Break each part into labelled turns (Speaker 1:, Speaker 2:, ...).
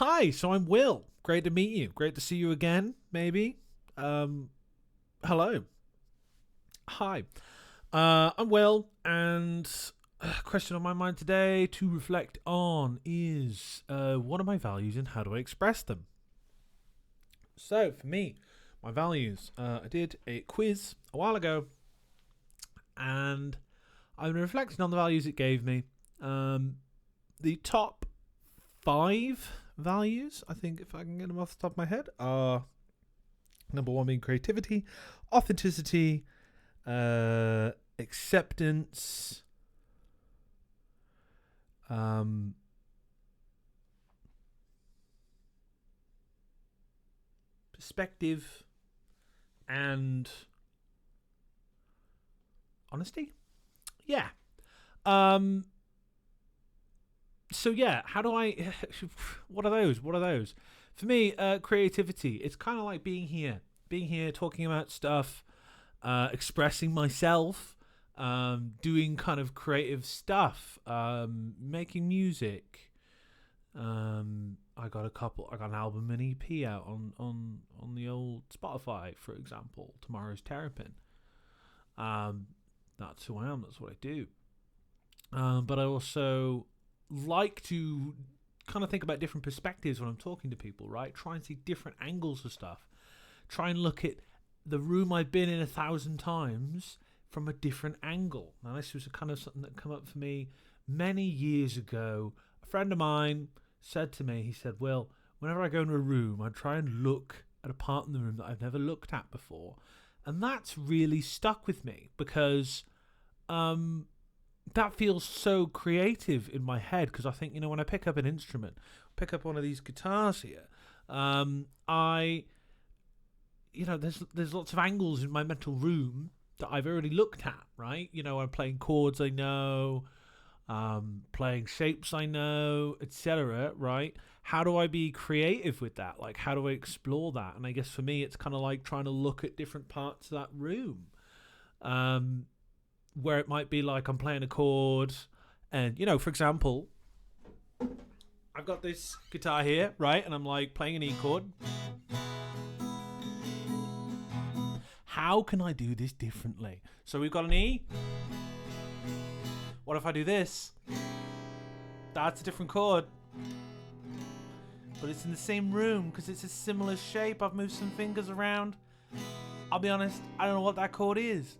Speaker 1: Hi, so I'm Will. Great to meet you. Great to see you again, maybe. Hello. Hi. I'm Will, and a question on my mind today to reflect on is what are my values and how do I express them? So, for me, my values, I did a quiz a while ago, and I've been reflecting on the values it gave me. The top five values, I think, if I can get them off the top of my head, are number one being creativity, authenticity, acceptance, perspective, and honesty. Yeah. Um. So yeah, how do I? What are those? What are those? For me, creativity. It's kind of like being here, talking about stuff, expressing myself, doing kind of creative stuff, making music. I got an album and EP out on the old Spotify, for example. Tomorrow's Terrapin. That's who I am. That's what I do. But I also like to kind of think about different perspectives when I'm talking to people, right? Try and see different angles of stuff. Try and look at the room I've been in 1,000 times from a different angle. Now, this was a kind of something that came up for me many years ago. A friend of mine said to me, he said, "Well, whenever I go into a room, I try and look at a part in the room that I've never looked at before." And that's really stuck with me because that feels so creative in my head, because I think, when I pick up an instrument, pick up one of these guitars here, I there's lots of angles in my mental room that I've already looked at, right? I'm playing chords I know, playing shapes I know, etc., right? How do I be creative with that? Like, how do I explore that? And I guess for me, it's kind of like trying to look at different parts of that room. Where it might be like I'm playing a chord, and for example, I've got this guitar here, right, and I'm like playing an E chord. How can I do this differently? So we've got an E. What if I do this? That's a different chord, but it's in the same room because it's a similar shape. I've moved some fingers around. I'll be honest, I don't know what that chord is,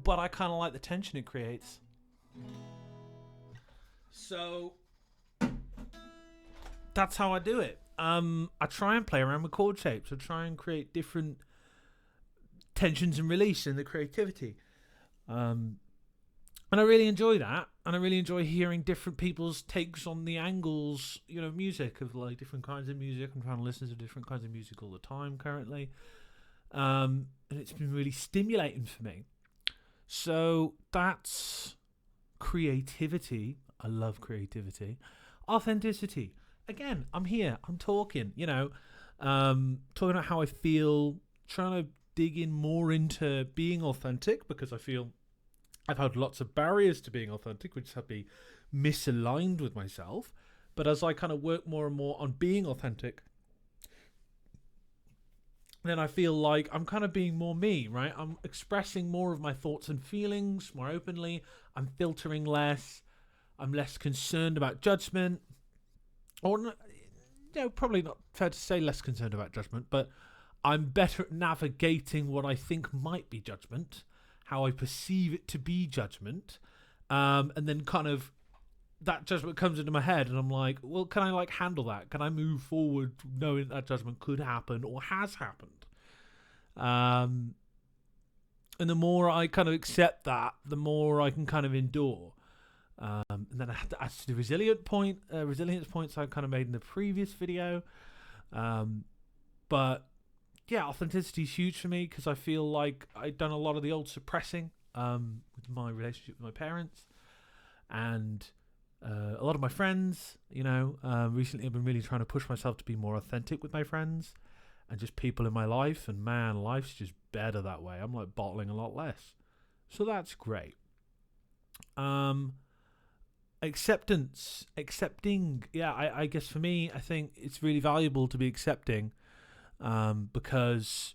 Speaker 1: but I kind of like the tension it creates. So that's how I do it. I try and play around with chord shapes. I try and create different tensions and release in the creativity. And I really enjoy that. And I really enjoy hearing different people's takes on the angles, music, of like different kinds of music. I'm trying to listen to different kinds of music all the time currently. And it's been really stimulating for me. So that's creativity. I love creativity. Authenticity. Again, I'm here. I'm talking, talking about how I feel, trying to dig in more into being authentic, because I feel I've had lots of barriers to being authentic, which have been misaligned with myself. But as I kind of work more and more on being authentic, then I feel like I'm kind of being more me, right? I'm expressing more of my thoughts and feelings more openly. I'm filtering less. I'm less concerned about judgment. Or, probably not fair to say less concerned about judgment, but I'm better at navigating what I think might be judgment, how I perceive it to be judgment, and then kind of that judgment comes into my head, and I'm like, well, can I handle that? Can I move forward knowing that judgment could happen or has happened? And the more I kind of accept that, the more I can kind of endure. And then I have to add to the resilience points I kind of made in the previous video. But yeah, authenticity is huge for me because I feel like I've done a lot of the old suppressing with my relationship with my parents, and a lot of my friends. Recently I've been really trying to push myself to be more authentic with my friends and just people in my life. And man, life's just better that way. I'm like bottling a lot less, so that's great. accepting. Yeah, I guess for me, I think it's really valuable to be accepting, because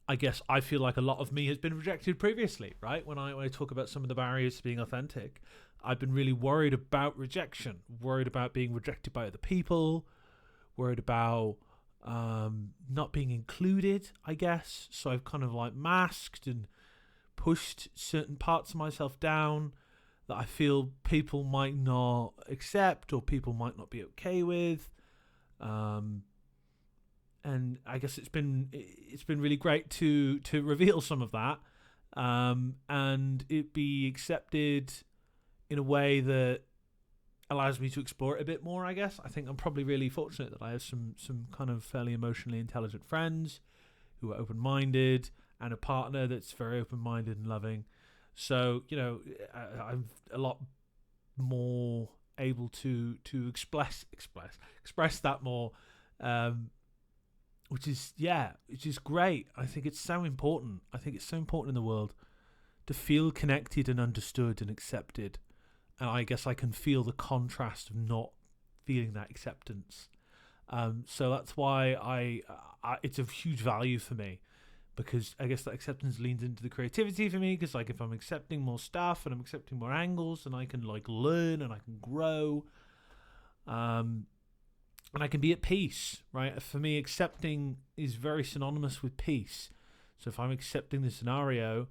Speaker 1: I guess I feel like a lot of me has been rejected previously, right? When I talk about some of the barriers to being authentic, I've been really worried about rejection, worried about being rejected by other people, worried about not being included, I guess. So I've kind of like masked and pushed certain parts of myself down that I feel people might not accept or people might not be okay with. Um, and I guess it's been really great to reveal some of that, and it be accepted in a way that allows me to explore it a bit more. I guess I think I'm probably really fortunate that I have some kind of fairly emotionally intelligent friends who are open minded and a partner that's very open minded and loving. So I'm a lot more able to express that more, um, which is great. I think it's so important. I think it's so important in the world to feel connected and understood and accepted. And I guess I can feel the contrast of not feeling that acceptance. So that's why I it's of huge value for me, because I guess that acceptance leans into the creativity for me. Because like if I'm accepting more stuff and I'm accepting more angles, and I can like learn and I can grow, and I can be at peace, right? For me, accepting is very synonymous with peace. So if I'm accepting the scenario,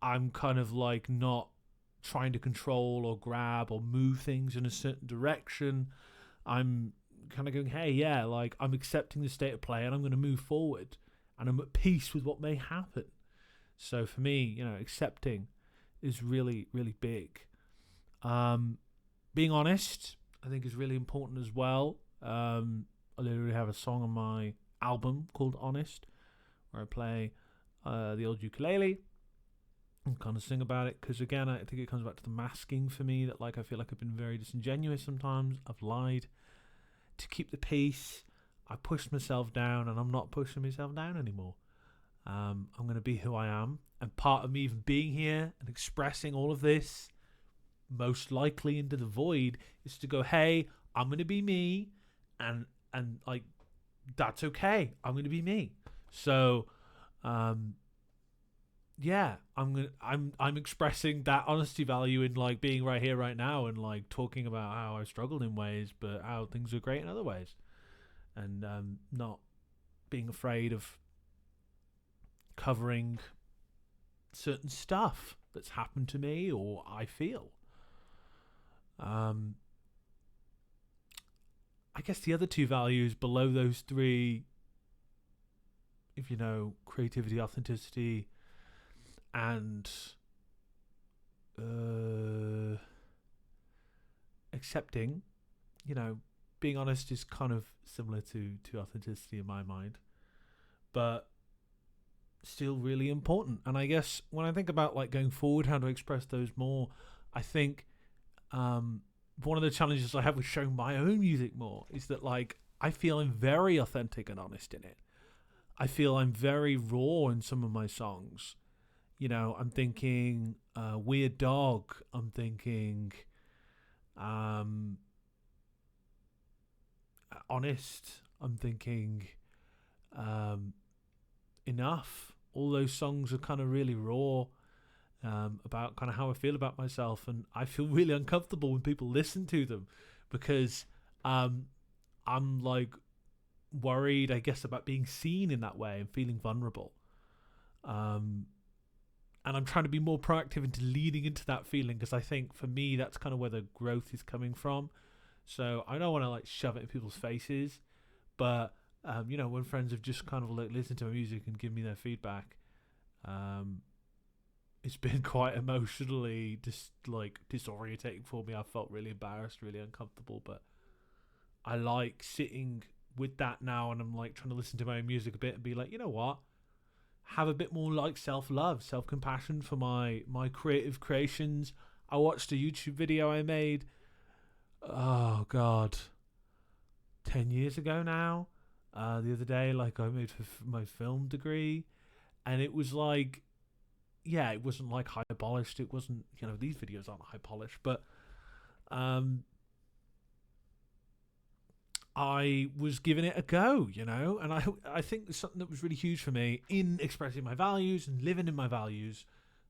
Speaker 1: I'm kind of like not trying to control or grab or move things in a certain direction. I'm kind of going, hey, yeah, like I'm accepting the state of play and I'm going to move forward and I'm at peace with what may happen. So for me, accepting is really, really big. Being honest, I think, is really important as well. I literally have a song on my album called Honest, where I play the old ukulele and kind of sing about it, because again, I think it comes back to the masking for me, that like I feel like I've been very disingenuous sometimes. I've lied to keep the peace. I pushed myself down, and I'm not pushing myself down anymore. I'm going to be who I am, and part of me even being here and expressing all of this, most likely into the void, is to go, hey, I'm going to be me, and like that's okay. I'm going to be me. So yeah, I'm expressing that honesty value in like being right here right now, and like talking about how I struggled in ways but how things are great in other ways, and not being afraid of covering certain stuff that's happened to me or I feel. I guess the other two values below those three, if creativity, authenticity, and accepting, being honest is kind of similar to authenticity in my mind, but still really important. And I guess when I think about like going forward, how to express those more, I think one of the challenges I have with showing my own music more is that like I feel I'm very authentic and honest in it. I feel I'm very raw in some of my songs. I'm thinking Weird Dog. I'm thinking Honest. I'm thinking Enough. All those songs are kind of really raw, about kind of how I feel about myself, and I feel really uncomfortable when people listen to them, because I'm like worried, I guess, about being seen in that way and feeling vulnerable. And I'm trying to be more proactive into leading into that feeling, because I think for me that's kind of where the growth is coming from. So I don't want to like shove it in people's faces, but when friends have just kind of like listened to my music and give me their feedback, it's been quite emotionally disorientating for me. I felt really embarrassed, really uncomfortable, but I like sitting with that now, and I'm like trying to listen to my own music a bit and be like, you know what? Have a bit more like self-love, self-compassion for my creative creations. I watched a YouTube video I made, oh god, 10 years ago now, the other day, like I made for my film degree, and it was like, yeah, it wasn't like high polished. It wasn't, these videos aren't high polished, but um, I was giving it a go, you know, and I think something that was really huge for me in expressing my values and living in my values,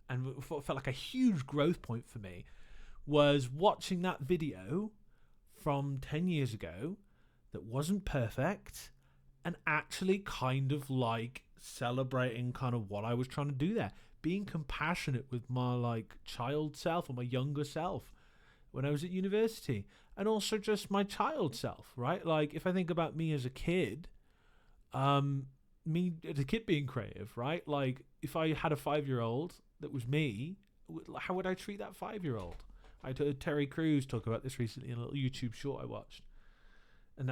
Speaker 1: and what felt like a huge growth point for me was watching that video from 10 years ago that wasn't perfect, and actually kind of like celebrating kind of what I was trying to do there, being compassionate with my like child self or my younger self when I was at university, and also just my child self, right? Like if I think about me as a kid, me as a kid being creative, right? Like if I had a 5-year old that was me, how would I treat that 5-year old? I heard Terry Crews talk about this recently in a little YouTube short I watched, and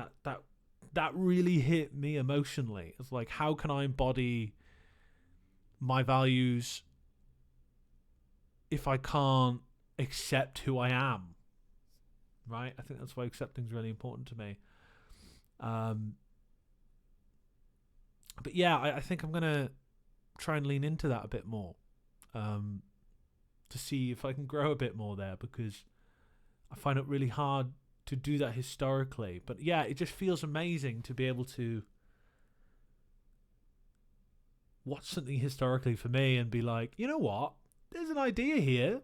Speaker 1: that really hit me emotionally. It's like, how can I embody my values if I can't accept who I am? Right? I think that's why accepting is really important to me. But yeah, I think I'm gonna try and lean into that a bit more, to see if I can grow a bit more there, because I find it really hard to do that historically. But yeah, it just feels amazing to be able to watch something historically for me and be like, you know what? There's an idea here,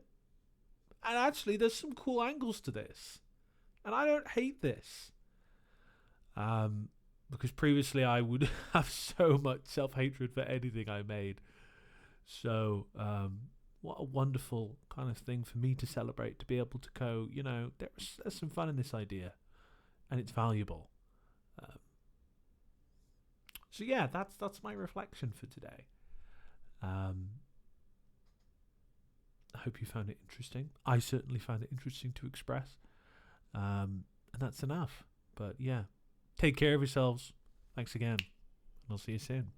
Speaker 1: and actually, there's some cool angles to this, and I don't hate this. Because previously I would have so much self-hatred for anything I made. So, what a wonderful kind of thing for me to celebrate, to be able to go, you know, there's some fun in this idea, and it's valuable. Um, so yeah, that's my reflection for today. Um, I hope you found it interesting. I certainly found it interesting to express. And that's enough. But yeah, take care of yourselves. Thanks again. And I'll see you soon.